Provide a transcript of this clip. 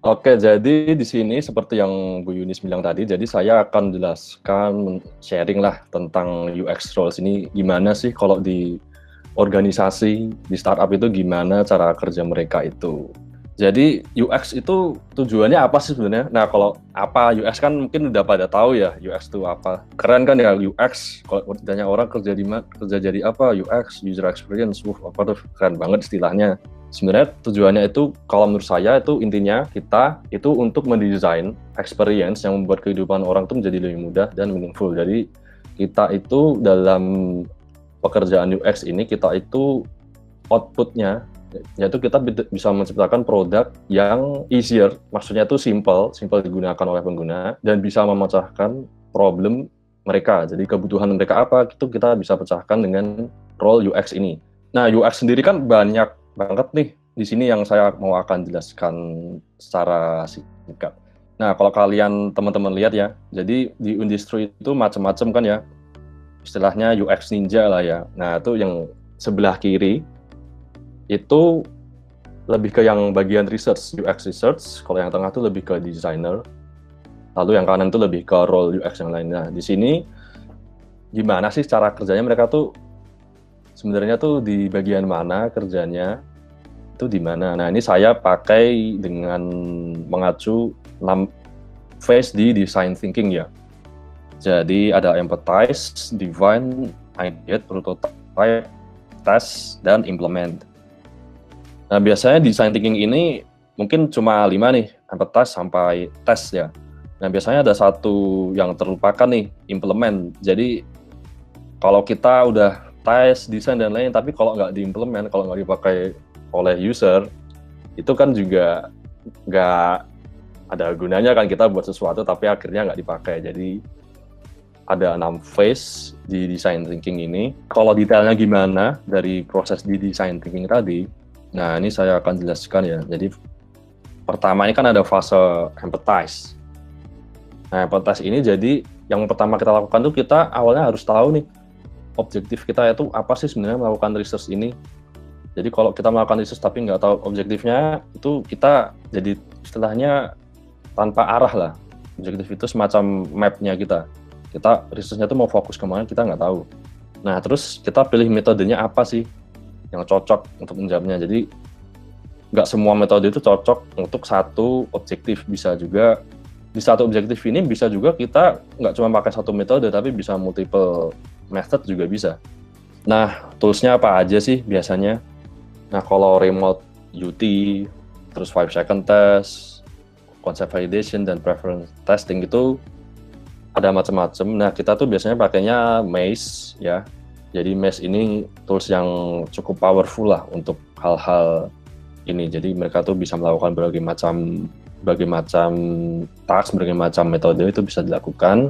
Oke, jadi di sini seperti yang Bu Yunis bilang tadi, jadi saya akan jelaskan, sharing lah tentang UX roles ini gimana sih kalau di organisasi, di startup itu gimana cara kerja mereka itu. Jadi UX itu tujuannya apa sih sebenarnya? Nah, kalau apa UX kan mungkin udah pada tahu ya UX itu apa. Keren kan ya UX. Kalau ditanya orang kerja di mana, kerja jadi apa? UX, user experience, apa tuh keren banget istilahnya. Sebenarnya tujuannya itu kalau menurut saya itu intinya kita itu untuk mendesain experience yang membuat kehidupan orang itu menjadi lebih mudah dan meaningful. Jadi kita itu dalam pekerjaan UX ini kita itu outputnya yaitu kita bisa menciptakan produk yang easier, maksudnya itu simple digunakan oleh pengguna dan bisa memecahkan problem mereka. Jadi kebutuhan mereka apa itu kita bisa pecahkan dengan role UX ini. Nah, UX sendiri kan banyak banget nih di sini yang saya mau akan jelaskan secara singkat. Nah, kalau kalian teman-teman lihat ya, jadi di industri itu macam-macam kan ya, istilahnya UX ninja lah ya. Nah, itu yang sebelah kiri itu lebih ke yang bagian research, UX research. Kalau yang tengah itu lebih ke designer. Lalu yang kanan itu lebih ke role UX yang lainnya. Di sini gimana sih cara kerjanya mereka tuh sebenarnya tuh di bagian mana kerjanya itu di mana. Nah, ini saya pakai dengan mengacu 6 phase di design thinking ya. Jadi ada empathize, define, ideate, prototype, test, dan implement. Nah, biasanya design thinking ini mungkin cuma 5 nih, empathize sampai test ya. Nah, biasanya ada satu yang terlupakan nih, implement. Jadi, kalau kita udah test, desain, dan lain, tapi kalau nggak diimplement, kalau nggak dipakai oleh user, itu kan juga nggak ada gunanya kan kita buat sesuatu, tapi akhirnya nggak dipakai. Jadi, ada 6 phase di design thinking ini. Kalau detailnya gimana dari proses di design thinking tadi, nah, ini saya akan jelaskan ya. Jadi, pertama ini kan ada fase empathize. Nah, empathize ini jadi yang pertama kita lakukan tuh kita awalnya harus tahu nih objektif kita itu apa sih sebenarnya melakukan research ini. Jadi kalau kita melakukan research tapi nggak tahu objektifnya, itu kita jadi istilahnya tanpa arah lah. Objektif itu semacam map-nya kita. Kita research-nya tuh mau fokus kemana kita nggak tahu. Nah, terus kita pilih metodenya apa sih yang cocok untuk menjawabnya. Jadi nggak semua metode itu cocok untuk satu objektif. Bisa juga di satu objektif ini bisa juga kita nggak cuma pakai satu metode tapi bisa multiple method juga bisa. Nah, toolsnya apa aja sih biasanya? Nah, kalau remote UT, terus 5 second test, concept validation, dan preference testing itu ada macam-macam. Nah, kita tuh biasanya pakainya Maze ya. Jadi Maze ini tools yang cukup powerful lah untuk hal-hal ini. Jadi mereka tuh bisa melakukan berbagai macam task, berbagai macam metode itu bisa dilakukan.